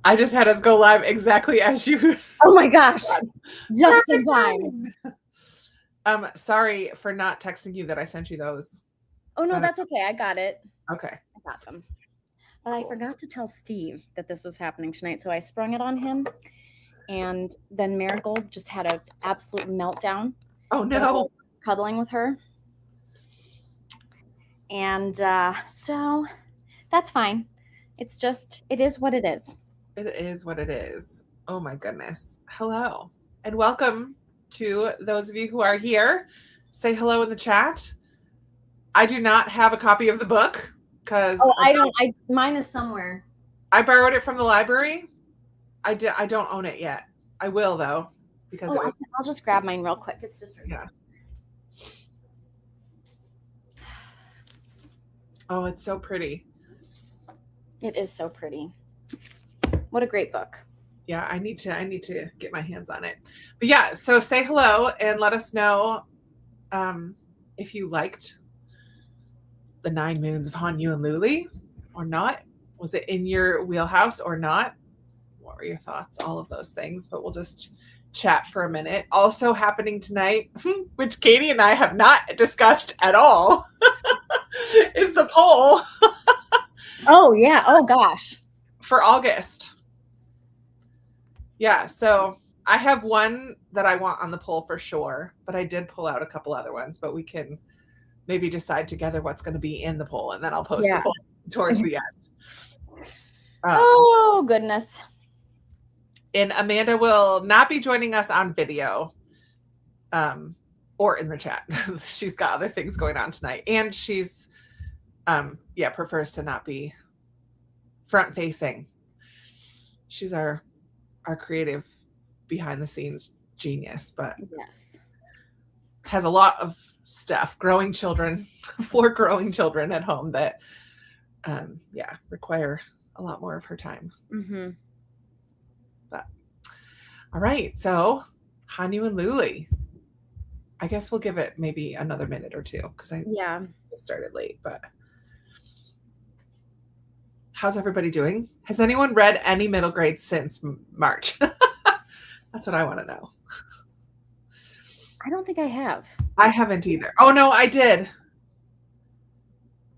I just had us go live exactly as you. Oh my gosh. Just in time. Sorry for not texting you that I sent you those. Oh no, that's okay. I got it. Okay. I got them. But I forgot to tell Steve that this was happening tonight, so I sprung it on him. And then Marigold just had an absolute meltdown. Oh no. Cuddling with her. And so that's fine. It's just, it is what it is. It is what it is. Oh my goodness. Hello. And welcome to those of you who are here. Say hello in the chat. I do not have a copy of the book because mine is somewhere. I borrowed it from the library. I don't own it yet. I will though, because I'll just grab mine real quick. It's just right here. Oh, it's so pretty. It is so pretty. What a great book. Yeah, I need to get my hands on it. But yeah, so say hello and let us know if you liked the 9 Moons of Hanyu and Luli or not. Was it in your wheelhouse or not? What were your thoughts? All of those things, but we'll just chat for a minute. Also happening tonight, which Katie and I have not discussed at all, is the poll. Oh yeah. Oh gosh. For August. Yeah, so I have one that I want on the poll for sure, but I did pull out a couple other ones, but we can maybe decide together what's going to be in the poll, and then I'll post the poll towards the end. Oh, goodness. And Amanda will not be joining us on video or in the chat. She's got other things going on tonight, and she's prefers to not be front facing. She's our creative behind the scenes genius, but yes, has a lot of stuff, growing children, 4 growing children at home that require a lot more of her time. Mm-hmm. But all right, so Hanyu and Luli, I guess we'll give it maybe another minute or two because I started late. But how's everybody doing? Has anyone read any middle grade since March? That's what I want to know. I don't think I have. I haven't either. Oh no, I did.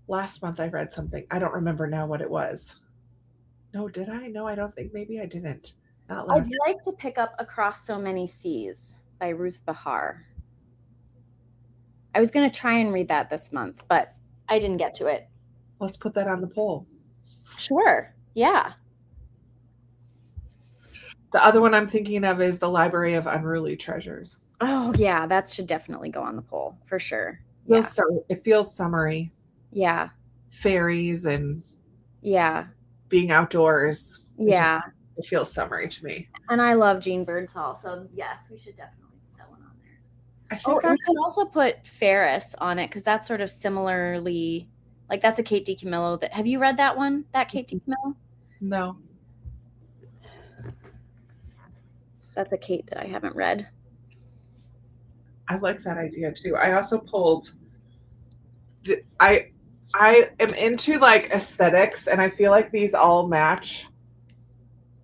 Last month I read something. I don't remember now what it was. No, did I? No, I don't think. Maybe I didn't. Not last. I'd like to pick up Across So Many Seas by Ruth Behar. I was going to try and read that this month, but I didn't get to it. Let's put that on the poll. Sure. Yeah. The other one I'm thinking of is The Library of Unruly Treasures. Oh, yeah. That should definitely go on the poll for sure. It feels summery. Yeah. Fairies and being outdoors. Yeah. It feels summery to me. And I love Jean Birdsall, so yes, we should definitely put that one on there. I think we can also put Ferris on it because that's sort of similarly, like that's a Kate DiCamillo. Have you read that one? That Kate DiCamillo? No. That's a Kate that I haven't read. I like that idea too. I also pulled. I am into like aesthetics, and I feel like these all match.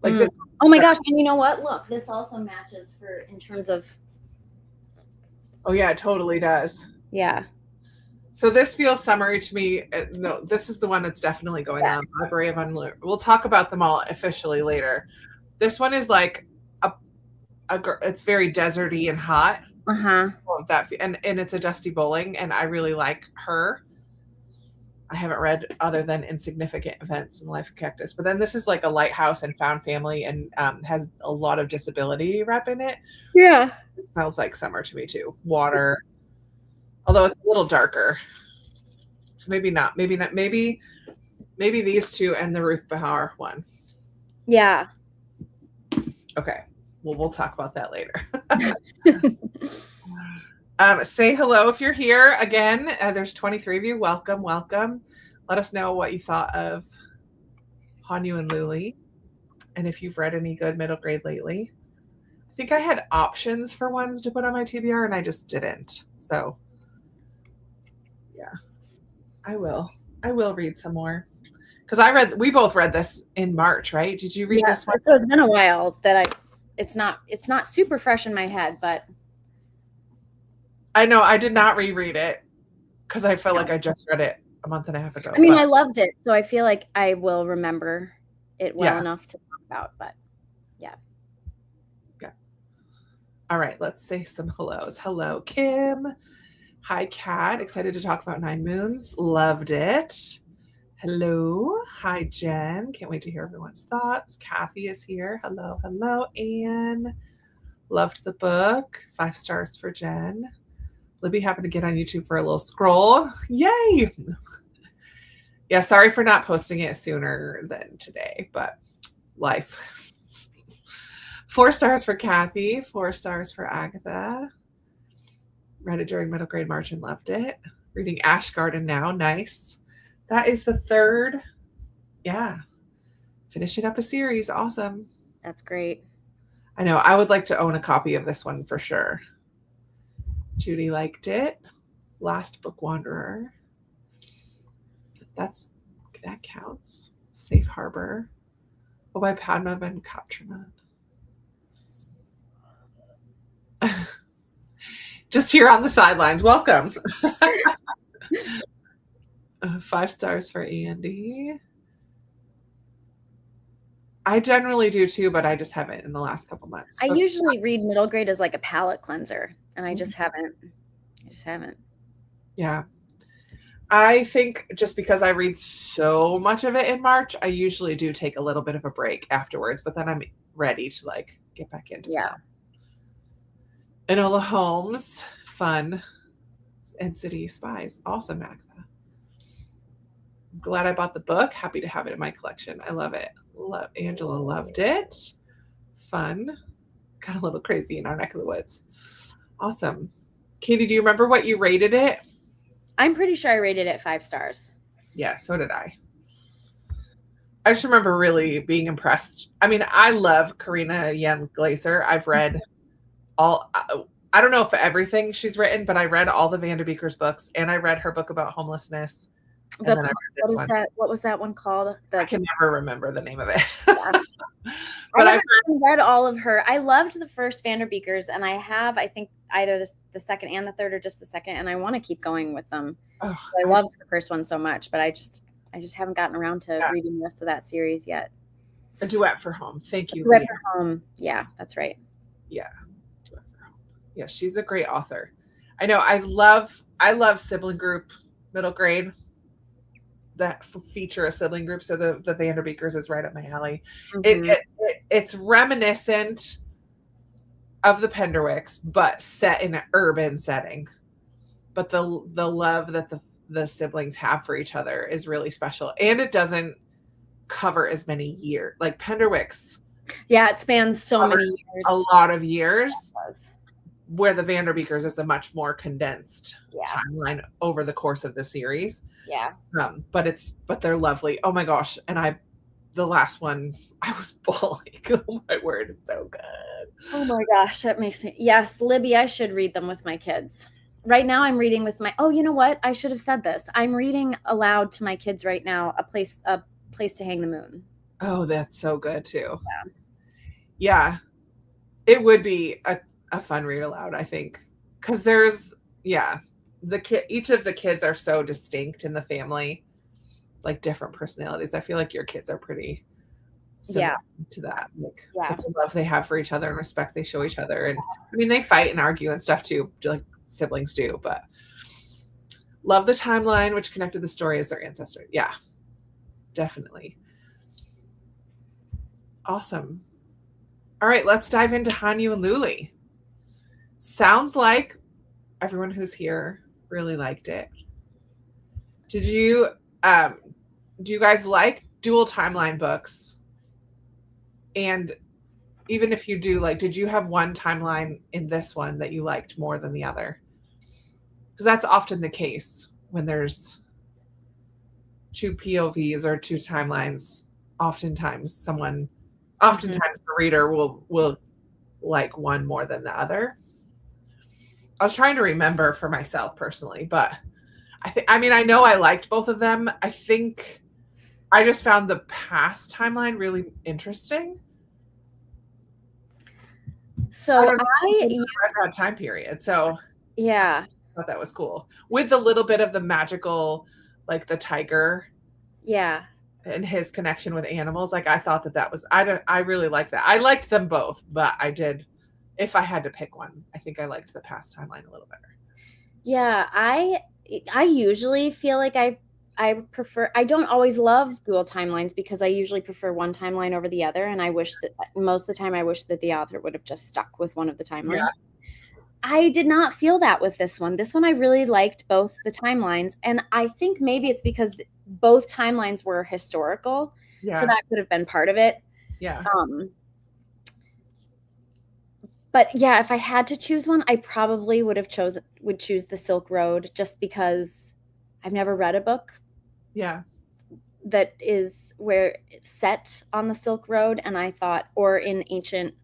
Like this. Oh my gosh! And you know what? Look, this also matches in terms of. Oh yeah, it totally does. Yeah. So this feels summery to me. No, this is the one that's definitely going on. Library of Unruly. We'll talk about them all officially later. This one is like it's very deserty and hot. And it's a Dusty Bowling, and I really like her. I haven't read other than Insignificant Events in the Life of Cactus, but then this is like a lighthouse and found family, and has a lot of disability rep in it. Yeah, it smells like summer to me too. Water, although it's a little darker, so maybe not. Maybe these two and the Ruth Behar one. Yeah. Okay. Well, we'll talk about that later. Say hello if you're here. Again, there's 23 of you. Welcome. Let us know what you thought of Hanyu and Luli, and if you've read any good middle grade lately. I think I had options for ones to put on my TBR, and I just didn't. So, yeah, I will read some more. because we both read this in March, right? Did you read this one? So it's been a while that it's not super fresh in my head, but I know I did not reread it because I felt like I just read it a month and a half ago. I mean, I loved it, so I feel like I will remember it well enough to talk about, but yeah. All right, let's say some hellos. Hello, Kim. Hi, Kat. Excited to talk about 9 Moons. Loved it. Hello. Hi, Jen. Can't wait to hear everyone's thoughts. Kathy is here. Hello, hello. Anne. Loved the book. 5 stars for Jen. Libby happened to get on YouTube for a little scroll. Yay. Yeah, sorry for not posting it sooner than today, but life. 4 stars for Kathy. 4 stars for Agatha. Read it during middle grade March and loved it. Reading Ash Garden now. Nice. That is the 3rd. Yeah. Finishing up a series. Awesome. That's great. I know. I would like to own a copy of this one for sure. Judy liked it. Last Book Wanderer. That counts. Safe Harbor. Oh, by Padma Van Katraman. Just here on the sidelines. Welcome. 5 stars for Andy. I generally do too, but I just haven't in the last couple months. I usually read middle grade as like a palate cleanser, and I just haven't. Yeah. I think just because I read so much of it in March, I usually do take a little bit of a break afterwards, but then I'm ready to like get back into some. Enola Holmes, fun. And City Spies. Awesome, Agatha. I'm glad I bought the book. Happy to have it in my collection. I love it. Angela loved it. Fun. Got a little crazy in our neck of the woods. Awesome. Katie, do you remember what you rated it? I'm pretty sure I rated it 5 stars. Yeah, so did I. I just remember really being impressed. I mean, I love Karina Yan Glaser. I've read all, I don't know if everything she's written, but I read all the Vanderbeekers books, and I read her book about homelessness. What was that one called? I can never remember the name of it. Yeah. But I've read all of her. I loved the first Vanderbeekers, and I think either the second and the third, or just the second, and I want to keep going with them. I loved the first one so much, but I just haven't gotten around to reading the rest of that series yet. A Duet for Home. Thank you. Duet for Home. Yeah, that's right. Yeah. Duet for Home. Yeah, she's a great author. I know. I love sibling group middle grade that feature a sibling group. So the Vanderbeekers is right up my alley. Mm-hmm. It's reminiscent of the Penderwicks, but set in an urban setting. But the love that the siblings have for each other is really special. And it doesn't cover as many years. Like Penderwicks. Yeah, it spans so many years. A lot of years. Where the Vanderbeekers is a much more condensed timeline over the course of the series. Yeah. But they're lovely. Oh my gosh. And the last one, I was bawling. Oh my word, it's so good. Oh my gosh, that makes me, yes, Libby, I should read them with my kids. Right now I'm reading with you know what? I should have said this. I'm reading aloud to my kids right now, A Place to Hang the Moon. Oh, that's so good too. Yeah. It would be a fun read aloud, I think. Because there's, each of the kids are so distinct in the family, like different personalities. I feel like your kids are pretty similar to that. Like the love they have for each other and respect they show each other. And I mean, they fight and argue and stuff too, like siblings do, but love the timeline, which connected the story as their ancestor. Yeah, definitely. Awesome. All right, let's dive into Hanyu and Luli. Sounds like everyone who's here really liked it. Do you guys like dual timeline books? And even if you do, like, did you have one timeline in this one that you liked more than the other? Because that's often the case when there's 2 POVs or 2 timelines. Oftentimes the reader will like one more than the other. I was trying to remember for myself personally, but I know I liked both of them. I think I just found the past timeline really interesting. So I read that time period, so yeah, I thought that was cool. With a little bit of the magical, like the tiger yeah. and his connection with animals. Like I thought that was I really liked that. I liked them both, but I did, if I had to pick one, I think I liked the past timeline a little better. Yeah, I usually feel like I prefer, I don't always love dual timelines because I usually prefer one timeline over the other, and I wish that most of the time I wish that the author would have just stuck with one of the timelines. Yeah. I did not feel that with this one. This one I really liked both the timelines, and I think maybe it's because both timelines were historical. Yeah. So that could have been part of it. Yeah. But yeah, if I had to choose one, I probably would choose the Silk Road, just because I've never read a book. Yeah. That is where it's set on the Silk Road, and I thought, or in ancient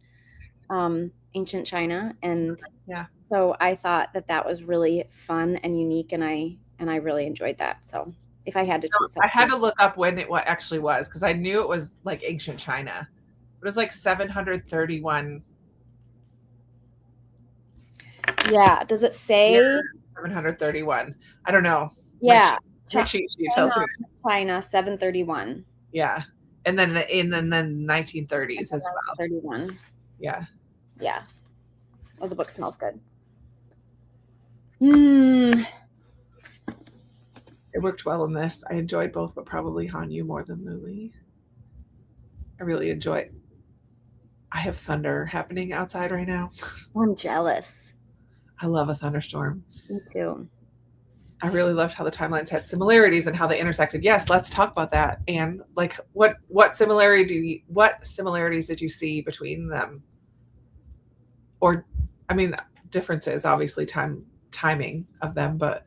China, and yeah. So I thought that was really fun and unique, and I really enjoyed that. So if I had to choose, I had to look up when what actually was, because I knew it was like ancient China. It was like 731. Yeah. Does it say 731? I don't know. Yeah. My cheat sheet tells me China 731. Yeah. And then 1930s as well. 31. Yeah. Yeah. Oh, the book smells good. It worked well in this. I enjoyed both, but probably Hanyu more than Luli. I really enjoy it. I have thunder happening outside right now. I'm jealous. I love a thunderstorm. Me too. I really loved how the timelines had similarities and how they intersected. Yes, let's talk about that. And like, what similarities did you see between them? Or, I mean, differences, obviously timing of them, but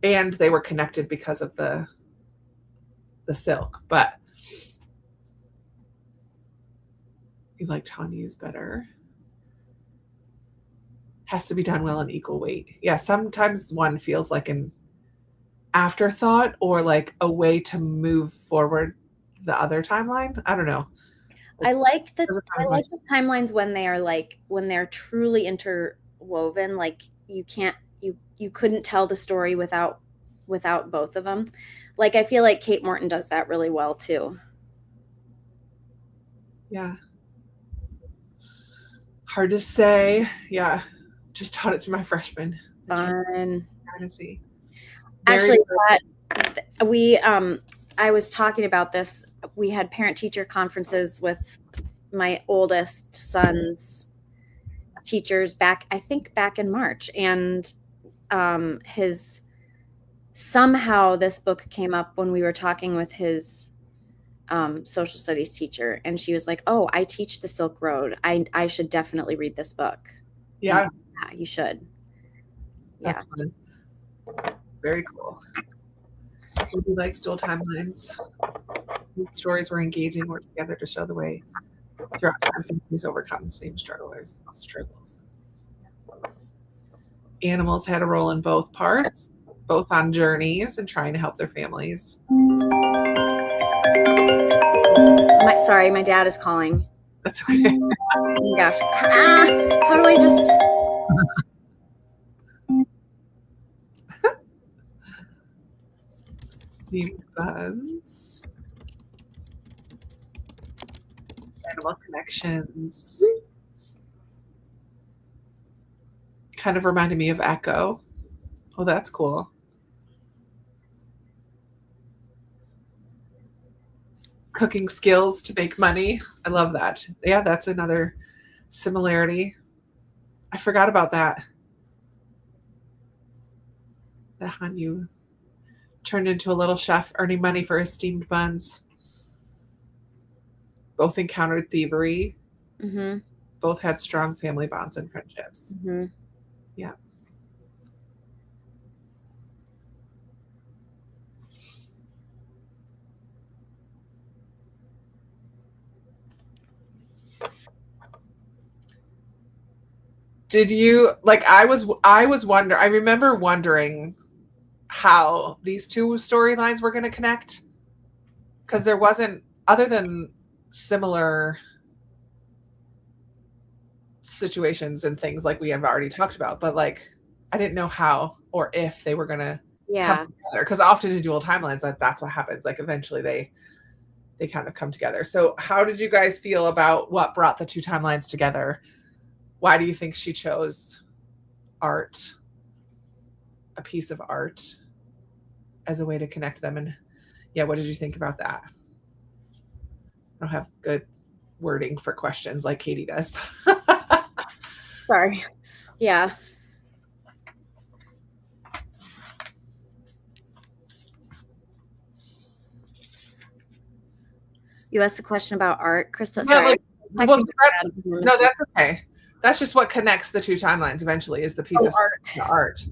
and they were connected because of the silk. But you liked Hanyu's better. Has to be done well in equal weight. Yeah, sometimes one feels like an afterthought or like a way to move forward the other timeline. I don't know. I like the timelines when they're truly interwoven. Like you couldn't tell the story without both of them. Like I feel like Kate Morton does that really well too. Yeah. Hard to say. Yeah. Just taught it to my freshman. Fun. Fantasy. Actually, I was talking about this. We had parent-teacher conferences with my oldest son's teachers back in March, and somehow this book came up when we were talking with his social studies teacher, and she was like, "Oh, I teach the Silk Road. I should definitely read this book." Yeah. Yeah, you should. That's fun. Very cool. Ruby likes dual timelines. These stories were engaging, work together to show the way throughout time families overcome the same struggles. Animals had a role in both parts, both on journeys and trying to help their families. Sorry, my dad is calling. That's okay. Oh my gosh. How do I just... Steamed buns. Animal connections. Kind of reminded me of Echo. Oh, that's cool. Cooking skills to make money. I love that. Yeah, that's another similarity. I forgot about that. The Hanyu turned into a little chef earning money for his steamed buns. Both encountered thievery. Mm-hmm. Both had strong family bonds and friendships. Mm-hmm. Yeah. Did you like? I remember wondering how these two storylines were going to connect, because there wasn't, other than similar situations and things like we have already talked about, but like I didn't know how or if they were going to come together, because often in dual timelines that's what happens, like eventually they kind of come together. So how did you guys feel about what brought the two timelines together? Why do you think she chose art, a piece of art, as a way to connect them? And yeah, what did you think about that? I don't have good wording for questions like Katie does. Sorry. Yeah. You asked a question about art, Krista. Sorry. No, that's okay. That's just what connects the two timelines eventually, is the piece of art.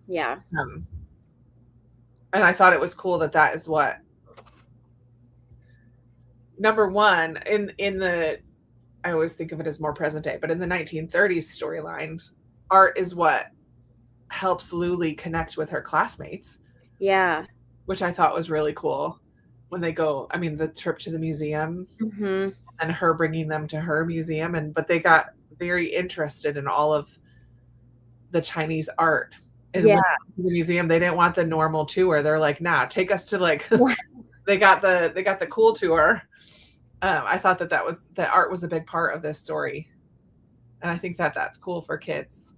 Yeah. And I thought it was cool that is what, number one, in the, I always think of it as more present day, but in the 1930s storyline, art is what helps Luli connect with her classmates. Yeah. Which I thought was really cool. When they go, I mean, the trip to the museum, and her bringing them to her museum, but they got very interested in all of the Chinese art. And the museum, they didn't want the normal tour. They're like, nah, take us to like, they got the cool tour. I thought that art was a big part of this story. And I think that's cool for kids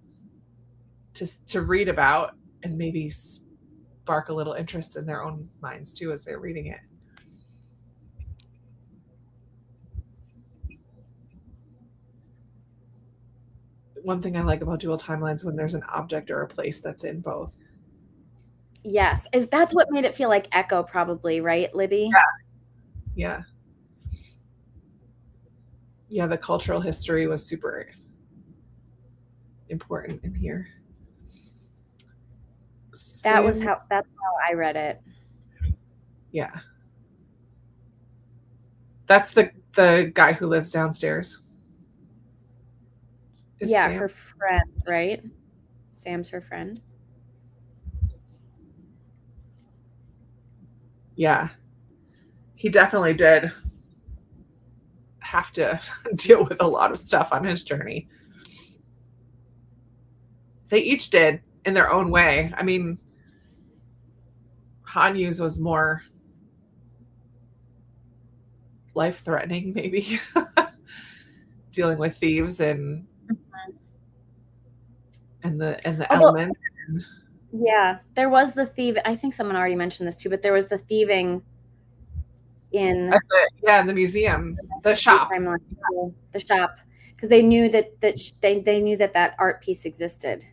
to read about, and maybe spark a little interest in their own minds too as they're reading it. One thing I like about dual timelines, when there's an object or a place that's in both. Yes. That's what made it feel like Echo, probably, right, Libby? Yeah. Yeah, the cultural history was super important in here. That's how I read it. Yeah. That's the guy who lives downstairs. Yeah, Sam? Her friend, right? Sam's her friend. Yeah. He definitely did have to deal with a lot of stuff on his journey. They each did in their own way. I mean, Hanyu's was more life-threatening, maybe. Dealing with thieves and the elements. Yeah, there was the thief. I think someone already mentioned this too, but there was the thieving in the museum, the shop, because they knew they knew that art piece existed.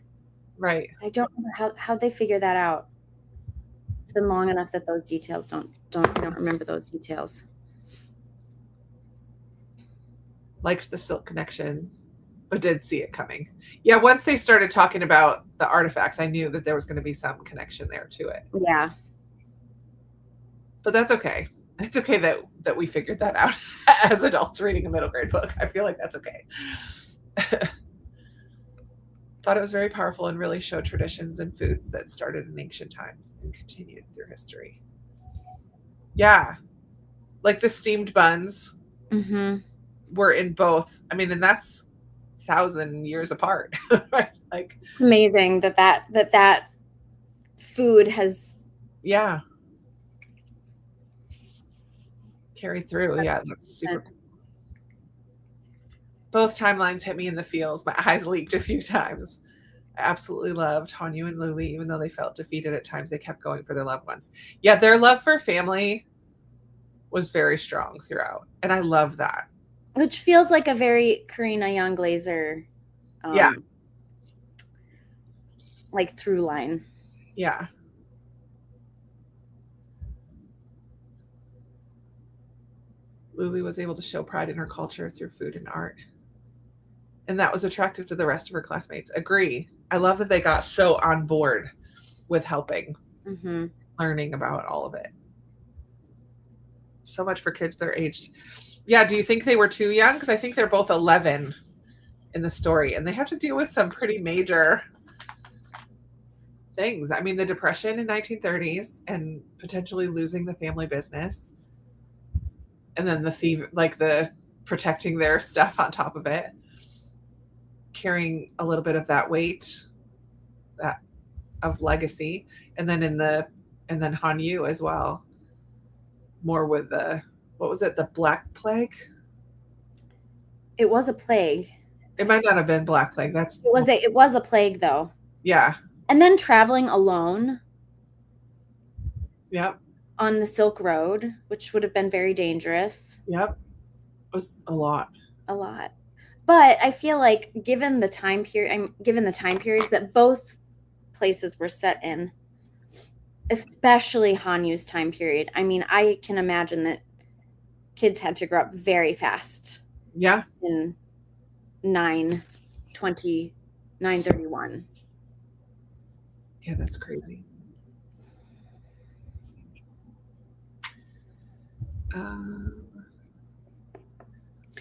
Right. I don't know how they figure that out. It's been long enough that those details I don't remember those details. Liked the silk connection, but did see it coming. Yeah, once they started talking about the artifacts, I knew that there was going to be some connection there to it. Yeah. But that's okay. It's okay that we figured that out as adults reading a middle grade book. I feel like that's okay. Thought it was very powerful and really showed traditions and foods that started in ancient times and continued through history. Yeah. Like the steamed buns were in both. I mean, and that's 1,000 years apart. Right? Like amazing that food has carried through. Yeah, that's super cool. Both timelines hit me in the feels. My eyes leaked a few times. I absolutely loved Hanyu and Luli, even though they felt defeated at times. They kept going for their loved ones. Yeah, their love for family was very strong throughout, and I love that. Which feels like a very Karina Yan Glaser, like through line. Yeah. Luli was able to show pride in her culture through food and art. And that was attractive to the rest of her classmates. Agree. I love that they got so on board with helping, learning about all of it. So much for kids their age. Yeah, do you think they were too young? Because I think they're both 11 in the story, and they have to deal with some pretty major things. I mean, the depression in 1930s and potentially losing the family business, and then the thief, like the protecting their stuff on top of it, carrying a little bit of that weight, that of legacy, and then and then Hanyu as well, more with the, what was it, the Black Plague? It was a plague. It might not have been Black Plague. It was a plague though. Yeah. And then traveling alone. Yep. On the Silk Road, which would have been very dangerous. Yep. It was a lot. A lot. But I feel like given the time periods that both places were set in, especially Hanyu's time period, I mean, I can imagine that kids had to grow up very fast. Yeah. In 931. Yeah, that's crazy.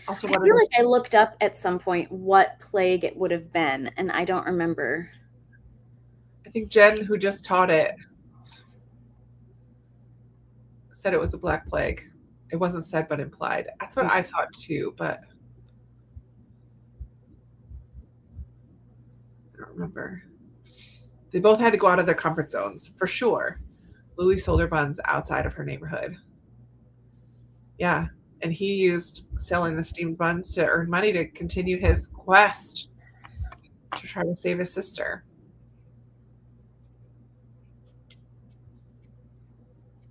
Also, I feel like I looked up at some point what plague it would have been, and I don't remember. I think Jen, who just taught it, said it was a Black Plague. It wasn't said, but implied. That's what I thought too, but I don't remember. They both had to go out of their comfort zones, for sure. Luli sold her buns outside of her neighborhood. Yeah, and he used selling the steamed buns to earn money to continue his quest to try to save his sister.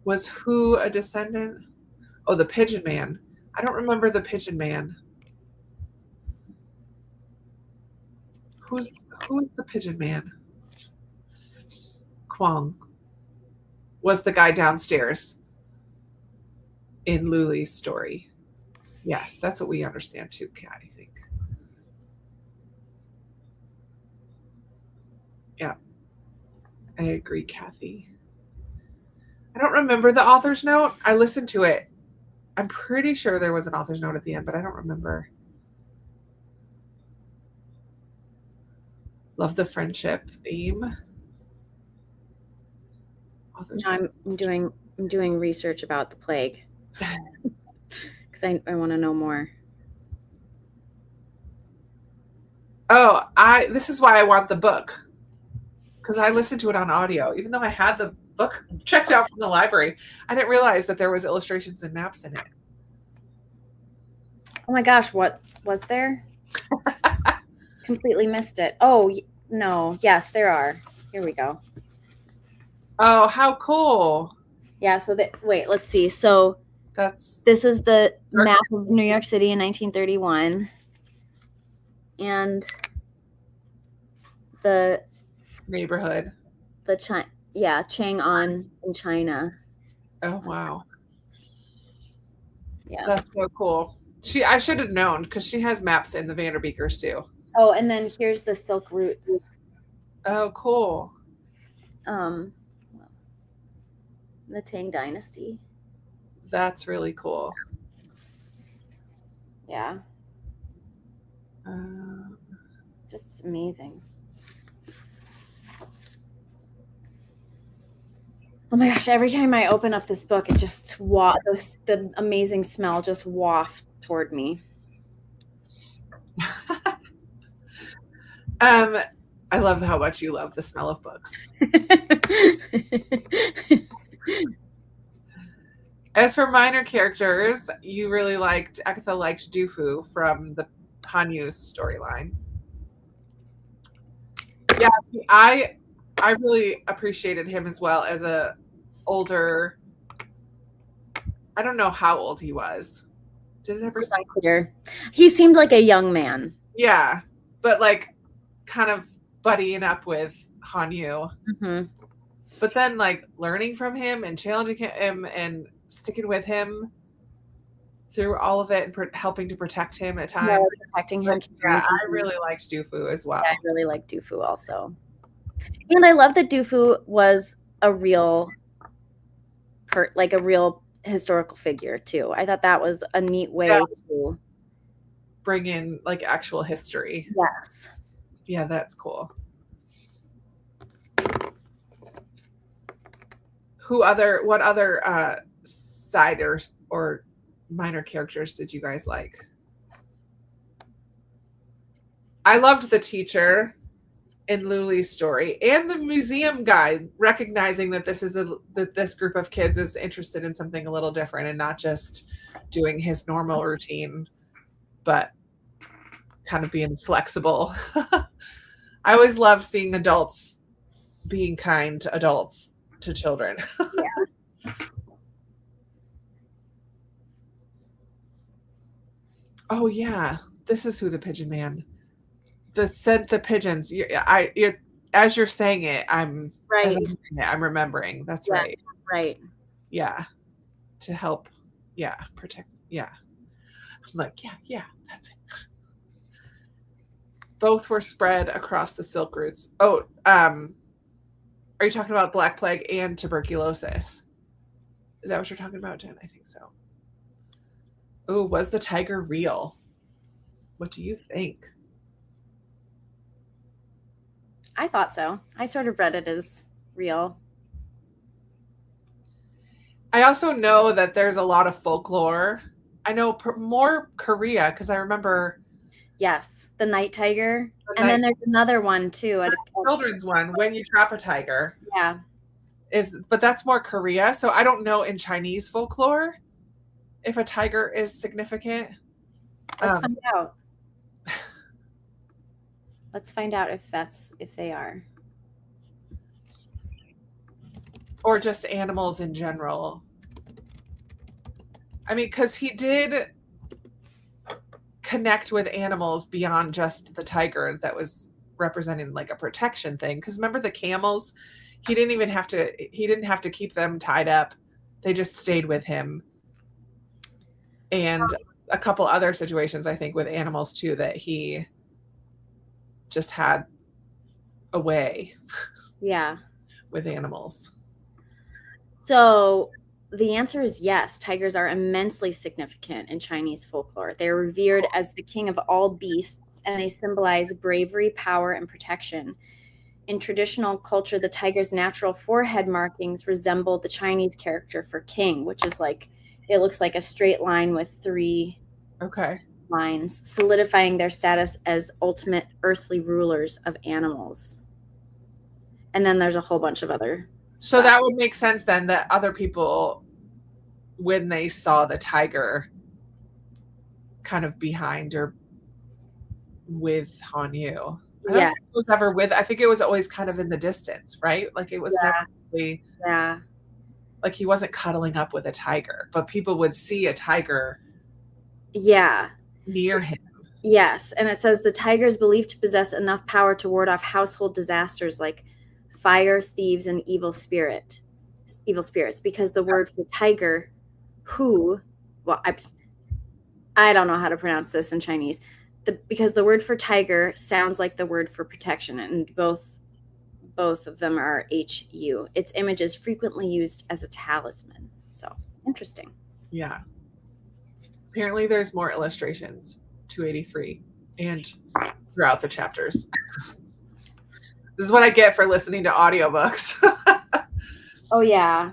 Was who a descendant? Oh, the Pigeon Man. I don't remember the Pigeon Man. Who's the Pigeon Man? Kwong was the guy downstairs in Luli's story. Yes, that's what we understand too, Kat, I think. Yeah, I agree, Kathy. I don't remember the author's note. I listened to it. I'm pretty sure there was an author's note at the end, but I don't remember. Love the friendship theme. No, I'm doing research about the plague because I want to know more. Oh, this is why I want the book, because I listened to it on audio, even though I had the book checked out from the library. I didn't realize that there was illustrations and maps in it. Oh my gosh, what was there? Completely missed it. Oh no, yes, there are. Here we go. Oh, how cool. Yeah, so wait, let's see. So this is the map of New York City in 1931. And the neighborhood. Chang'an in China. Oh wow. Yeah. That's so cool. I should have known because she has maps in the Vanderbeekers too. Oh, and then here's the Silk Routes. Oh, cool. The Tang Dynasty. That's really cool. Yeah. Just amazing. Oh my gosh, every time I open up this book, it just the amazing smell just wafts toward me. I love how much you love the smell of books. As for minor characters, Agatha liked Dufu from the Hanyu's storyline. Yeah, I really appreciated him as well as a older. I don't know how old he was. Did it ever say? Clear. He seemed like a young man. Yeah, but like kind of buddying up with Hanyu. Mm-hmm. But then like learning from him and challenging him and sticking with him through all of it and helping to protect him at times. Yeah, protecting him. Yeah, I really liked Dufu as well. Yeah, I really liked Dufu also. And I love that Dufu was a real historical figure too. I thought that was a neat way to bring in like actual history. Yes. Yeah, that's cool. what other side or minor characters did you guys like? I loved the teacher in Luli's story and the museum guy recognizing that this group of kids is interested in something a little different and not just doing his normal routine, but kind of being flexible. I always love seeing adults being kind to adults to children. Yeah. Oh yeah, this is who the pigeon man. The pigeons. As you're saying it, I'm remembering. That's right. Right. Yeah. To help. Yeah. Protect. Yeah. I'm like, yeah, that's it. Both were spread across the Silk routes. Oh, are you talking about Black Plague and tuberculosis? Is that what you're talking about, Jen? I think so. Oh, was the tiger real? What do you think? I thought so. I sort of read it as real. I also know that there's a lot of folklore. I know more Korea because I remember. Yes, the night tiger. Then there's another one too. A children's one, When You Trap a Tiger. Yeah. But that's more Korea. So I don't know in Chinese folklore if a tiger is significant. Let's find out. Let's find out if they are. Or just animals in general. I mean, because he did connect with animals beyond just the tiger that was representing like a protection thing. Because remember the camels? He didn't have to keep them tied up. They just stayed with him. And a couple other situations, I think, with animals too, that he just had a way. Yeah. With animals. So the answer is yes. Tigers are immensely significant in Chinese folklore. They're revered as the king of all beasts, and they symbolize bravery, power, and protection. In traditional culture, the tiger's natural forehead markings resemble the Chinese character for king, which is like, it looks like a straight line with three lines, solidifying their status as ultimate earthly rulers of animals. And then there's a whole bunch of other stuff. That would make sense then that other people, when they saw the tiger kind of behind or with Hanyu. Yeah. I think it was always kind of in the distance, right? Like it was never really, like he wasn't cuddling up with a tiger, but people would see a tiger near him. Yes. And it says the tiger is believed to possess enough power to ward off household disasters like fire, thieves, and evil spirits, because the word for tiger, I don't know how to pronounce this in Chinese, because the word for tiger sounds like the word for protection, and both of them are HU. Its image is frequently used as a talisman. So interesting. Yeah. Apparently there's more illustrations, 283, and throughout the chapters. This is what I get for listening to audiobooks. Oh yeah.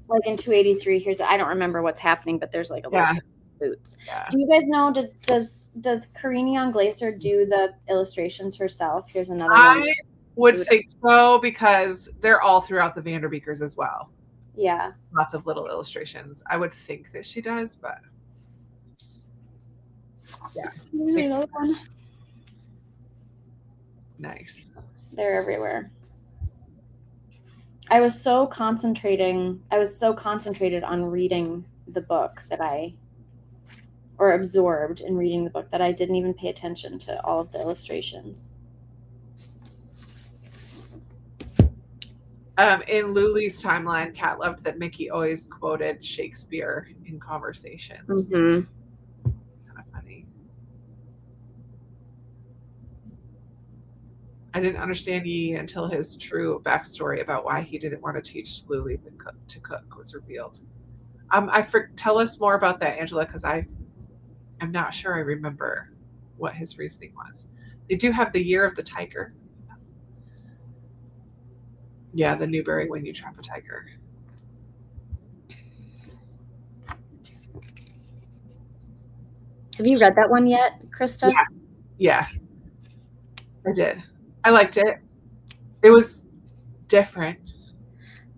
Like in 283, I don't remember what's happening, but there's like a lot of boots. Yeah. Do you guys know, does Karina Yan Glaser do the illustrations herself? Here's another one. I would think so, because they're all throughout the Vanderbeekers as well. Yeah. Lots of little illustrations. I would think that she does, but yeah. Another one. Nice. They're everywhere. I was so concentrated on reading the book absorbed in reading the book that I didn't even pay attention to all of the illustrations. In Luli's timeline, Kat loved that Mickey always quoted Shakespeare in conversations. Mm-hmm. Kind of funny. I didn't understand Yi until his true backstory about why he didn't want to teach Luli to cook was revealed. Tell us more about that, Angela, because I'm not sure I remember what his reasoning was. They do have the Year of the Tiger. Yeah, the Newbery When You Trap a Tiger. Have you read that one yet, Krista? Yeah, I did. I liked it. It was different.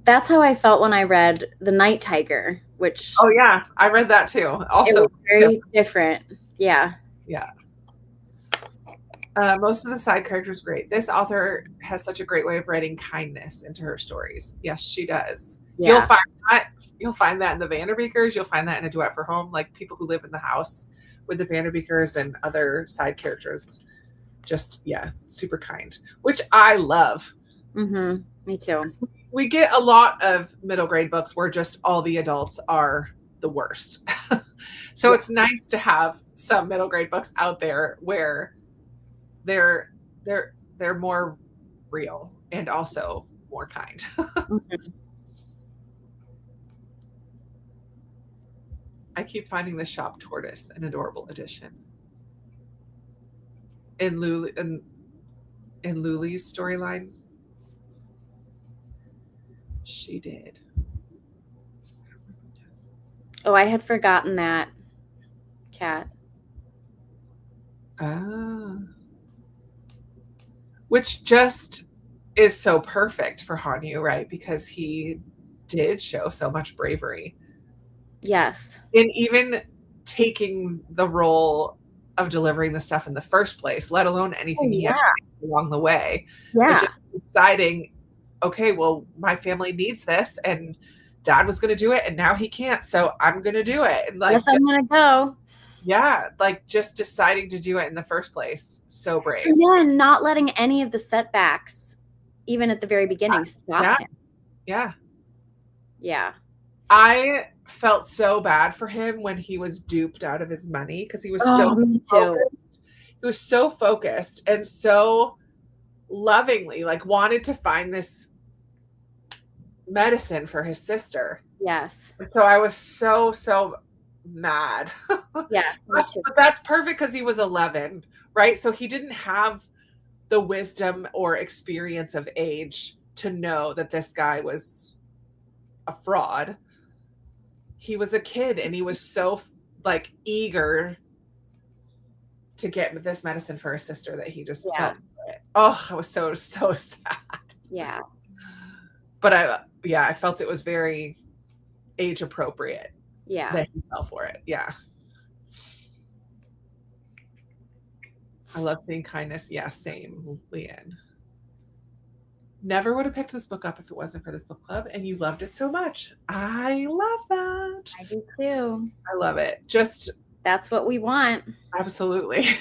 That's how I felt when I read The Night Tiger, which Oh yeah, I read that too. Also, it was very different. Yeah. Yeah. Most of the side characters great. This author has such a great way of writing kindness into her stories. Yes, she does. Yeah. You'll find that in the Vanderbeekers. You'll find that in A Duet for Home, like people who live in the house with the Vanderbeekers and other side characters. Just super kind, which I love. Mm-hmm. Me too. We get a lot of middle grade books where just all the adults are the worst. So it's nice to have some middle grade books out there where they're more real and also more kind. Mm-hmm. I keep finding the shop tortoise an adorable addition. In Luli's storyline, she did. Oh, I had forgotten that cat. Which just is so perfect for Hanyu, right? Because he did show so much bravery. Yes. In even taking the role of delivering the stuff in the first place, let alone anything he had along the way. Yeah. But just deciding, okay, well, my family needs this, and Dad was going to do it, and now he can't, so I'm going to do it. And yes, I'm going to go. Yeah, like just deciding to do it in the first place. So brave. And then not letting any of the setbacks, even at the very beginning, stop him. Yeah. Yeah. I felt so bad for him when he was duped out of his money because he was focused. He was so focused and so lovingly, like wanted to find this medicine for his sister. Yes. So I was so mad. Yes. But that's perfect because he was 11, right? So he didn't have the wisdom or experience of age to know that this guy was a fraud. He was a kid and he was so like eager to get this medicine for his sister that he just felt it. Oh, I was so sad. Yeah. But I felt it was very age appropriate. Yeah. That he fell for it. Yeah. I love seeing kindness. Yeah, same, Leanne. Never would have picked this book up if it wasn't for this book club, and you loved it so much. I love that. I do too. I love it. Just that's what we want. Absolutely.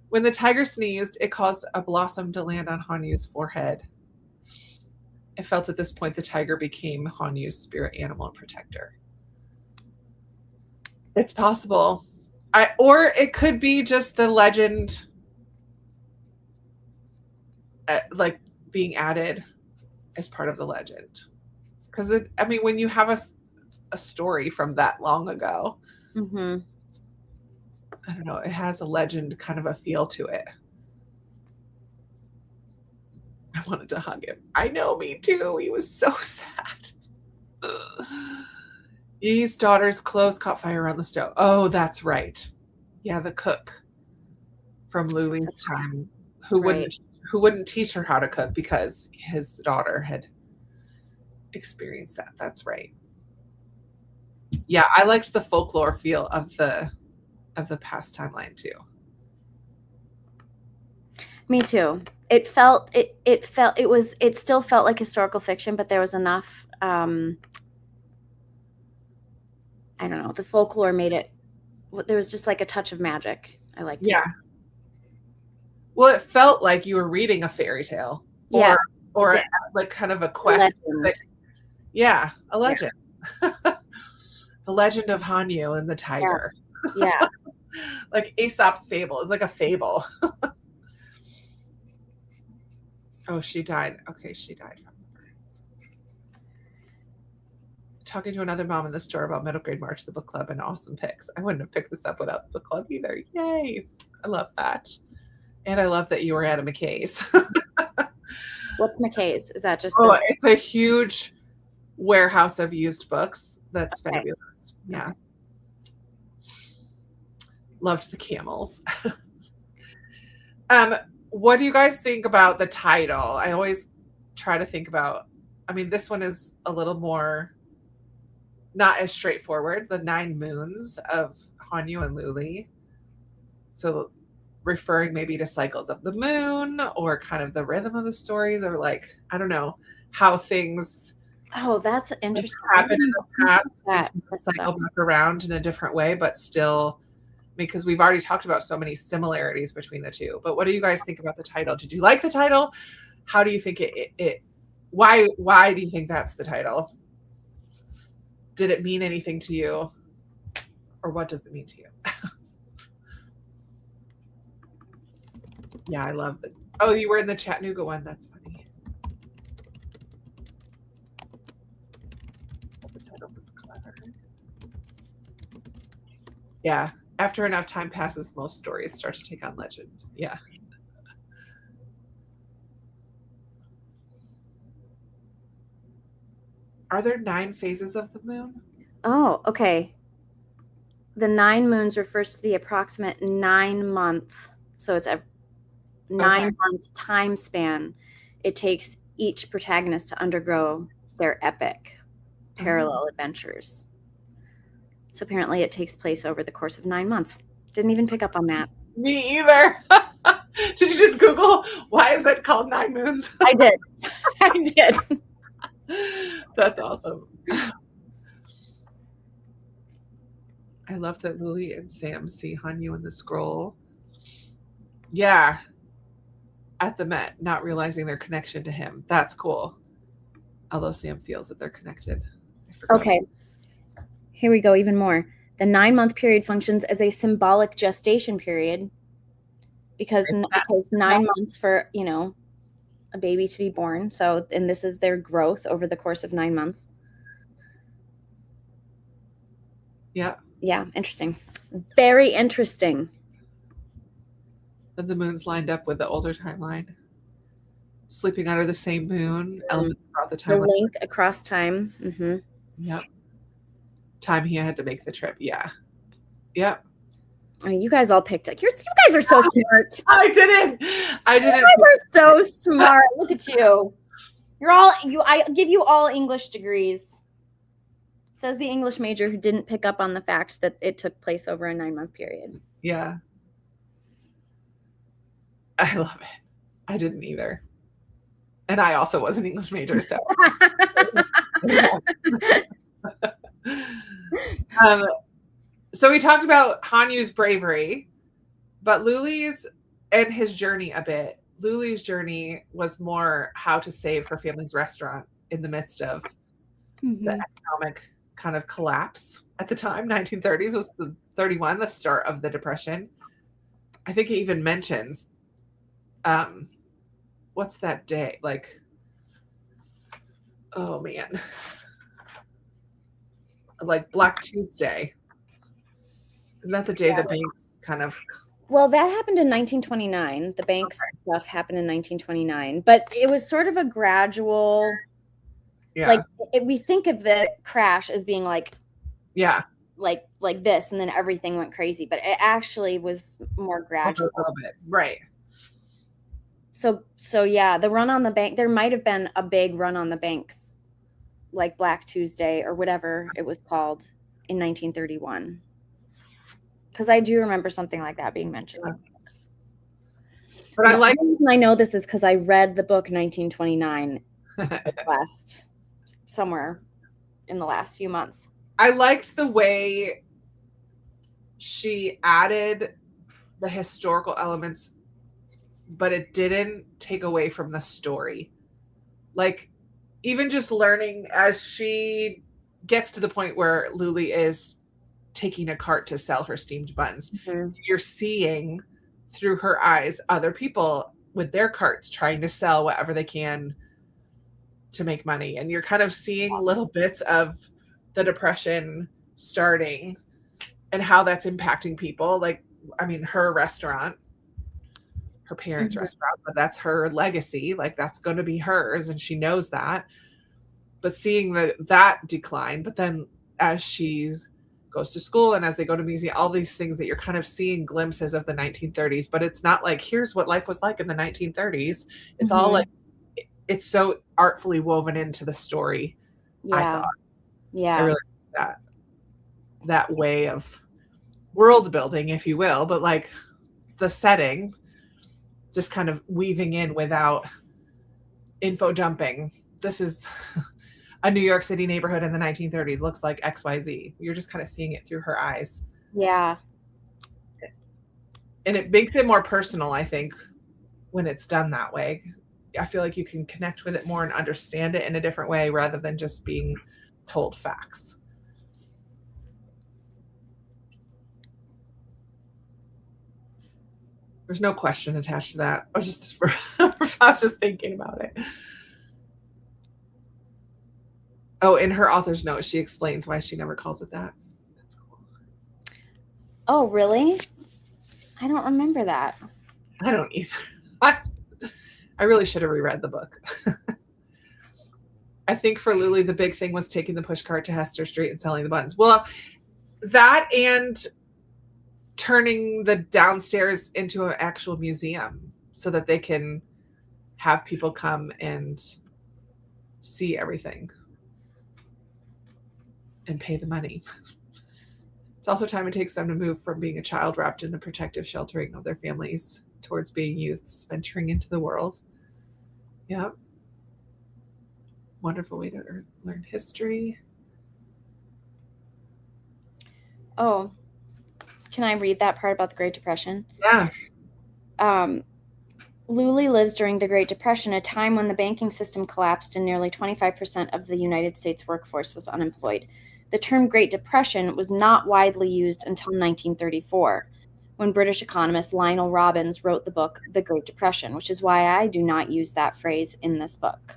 When the tiger sneezed, it caused a blossom to land on Hanyu's forehead. It felt at this point the tiger became Hanyu's spirit animal and protector. It's possible. Or it could be just the legend like being added as part of the legend. Because when you have a story from that long ago, mm-hmm. I don't know, it has a legend kind of a feel to it. I wanted to hug him. I know, me too. He was so sad. Yee's daughter's clothes caught fire on the stove. Oh, that's right. Yeah, the cook from Luli's time who wouldn't teach her how to cook because his daughter had experienced that. That's right. Yeah, I liked the folklore feel of the past timeline too. Me too. It still felt like historical fiction, but there was enough I don't know, the folklore made it, there was just like a touch of magic. I liked it. Well, it felt like you were reading a fairy tale or like kind of a quest. A legend. Yeah. The legend of Hanyu and the tiger. Yeah. Like Aesop's fable. It's like a fable. Oh, she died. Okay, she died from the burns. Talking to another mom in the store about middle grade March, the book club, and awesome picks. I wouldn't have picked this up without the book club either. Yay. I love that. And I love that you were at a McKay's. What's McKay's? Is that just it's a huge warehouse of used books. That's fabulous. Yeah. Loved the camels. What do you guys think about the title? I always try to think about, I mean, this one is a little more not as straightforward, the 9 moons of Hanyu and Luli. So referring maybe to cycles of the moon or kind of the rhythm of the stories, or like, I don't know, how things that's interesting. happen in the past, cycle back around in a different way, but still, because we've already talked about so many similarities between the two. But what do you guys think about the title? Did you like the title? How do you think why do you think that's the title? Did it mean anything to you? Or what does it mean to you? Yeah, I love it. Oh, you were in the Chattanooga one. That's funny. The title was clever. Yeah. After enough time passes, most stories start to take on legend. Yeah. Are there 9 phases of the moon? Oh, okay. The 9 moons refers to the approximate 9-month. So it's a 9-month time span it takes each protagonist to undergo their epic parallel adventures. So apparently it takes place over the course of 9 months. Didn't even pick up on that. Me either. Did you just Google why is that called 9 moons? I did. I did. That's awesome. I love that Luli and Sam see Hanyu in the scroll. Yeah. At the Met, not realizing their connection to him. That's cool. Although Sam feels that they're connected. Okay. Here we go, even more. The 9-month period functions as a symbolic gestation period because it takes 9 months for, a baby to be born. So, and this is their growth over the course of 9 months. Yeah. Yeah, interesting. Very interesting. Then the moon's lined up with the older timeline. Sleeping under the same moon, elements throughout the timeline. The link across time. Mm-hmm. Yep. Time he had to make the trip. Yeah. Yep. I mean, you guys all picked it. You guys are so smart. I didn't. You guys are so smart. Look at you. I give you all English degrees. Says the English major who didn't pick up on the fact that it took place over a 9-month period. Yeah. I love it. I didn't either. And I also was an English major, so. So we talked about Hanyu's bravery, but Luli's and his journey a bit. Luli's journey was more how to save her family's restaurant in the midst of the economic kind of collapse at the time. 1930s was the 31, the start of the Depression. I think it even mentions what's that day? Like, oh man. Like Black Tuesday. Isn't that the day the banks kind of... Well, that happened in 1929. The banks stuff happened in 1929. But it was sort of a gradual... Yeah. Like, we think of the crash as being like... Yeah. Like this, and then everything went crazy. But it actually was more gradual. A little bit. Right. So yeah, the run on the bank... There might have been a big run on the banks, like Black Tuesday or whatever it was called in 1931. Because I do remember something like that being mentioned. But I know this is because I read the book 1929 somewhere in the last few months. I liked the way she added the historical elements, but it didn't take away from the story. Like, even just learning as she gets to the point where Luli is taking a cart to sell her steamed buns, you're seeing through her eyes other people with their carts trying to sell whatever they can to make money. And you're kind of seeing little bits of the Depression starting and how that's impacting people. Like, I mean, her restaurant, her parents' restaurant, but that's her legacy. Like, that's going to be hers, and she knows that. But seeing that decline, but then as she's goes to school, and as they go to museum, all these things that you're kind of seeing glimpses of the 1930s, but it's not like, here's what life was like in the 1930s. It's all like, it's so artfully woven into the story. I thought. I really like that way of world building, if you will, but like the setting just kind of weaving in without info dumping. This is a New York City neighborhood in the 1930s, looks like XYZ. You're just kind of seeing it through her eyes. Yeah. And it makes it more personal, I think, when it's done that way. I feel like you can connect with it more and understand it in a different way rather than just being told facts. There's no question attached to that. I was just thinking about it. Oh, in her author's note, she explains why she never calls it that. That's cool. Oh, really? I don't remember that. I don't either. I really should have reread the book. I think for Luli, the big thing was taking the pushcart to Hester Street and selling the buns. Well, that and turning the downstairs into an actual museum so that they can have people come and see everything and pay the money. It's also time it takes them to move from being a child wrapped in the protective sheltering of their families towards being youths venturing into the world. Yep. Wonderful way to learn history. Oh, can I read that part about the Great Depression? Yeah. Luli lives during the Great Depression, a time when the banking system collapsed and nearly 25% of the United States workforce was unemployed. The term Great Depression was not widely used until 1934, when British economist Lionel Robbins wrote the book The Great Depression, which is why I do not use that phrase in this book.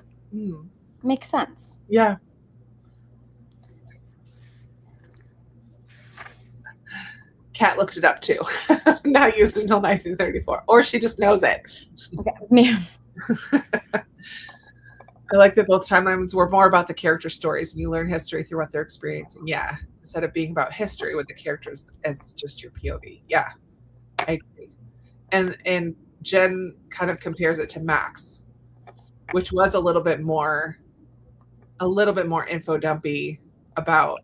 Makes sense. Yeah. Kat looked it up too. Not used until 1934. Or she just knows it. Okay. Yeah. I like that both timelines were more about the character stories and you learn history through what they're experiencing. Yeah. Instead of being about history with the characters as just your POV. Yeah. I agree. And Jen kind of compares it to Max, which was a little bit more info dumpy about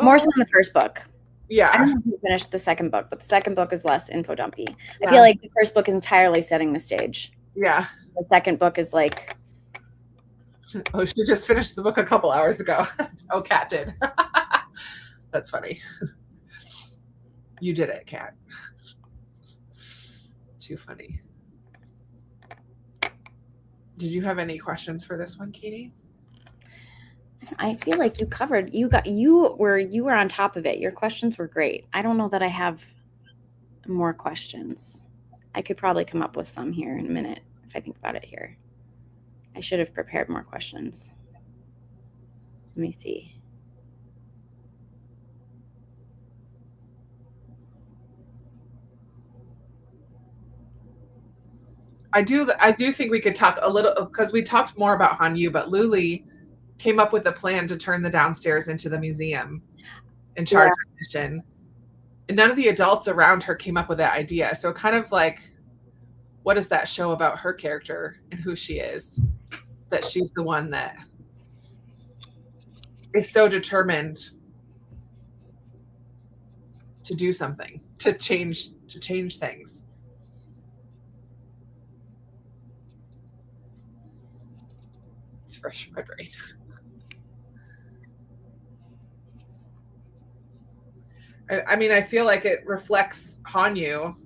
more so in the first book. Yeah. I don't know if you finished the second book, but the second book is less info dumpy. Yeah. I feel like the first book is entirely setting the stage. Yeah. The second book is like, oh, she just finished the book a couple hours ago. Oh, Kat did. That's funny. You did it, Kat. Too funny. Did you have any questions for this one, Katie? I feel like you covered. You were on top of it. Your questions were great. I don't know that I have more questions. I could probably come up with some here in a minute if I think about it here. I should have prepared more questions. Let me see. I do think we could talk a little, because we talked more about Hanyu, but Luli came up with a plan to turn the downstairs into the museum and charge admission. And none of the adults around her came up with that idea. So kind of like, what does that show about her character and who she is? That she's the one that is so determined to do something, to change things. It's fresh in my brain. I mean, I feel like it reflects Hanyu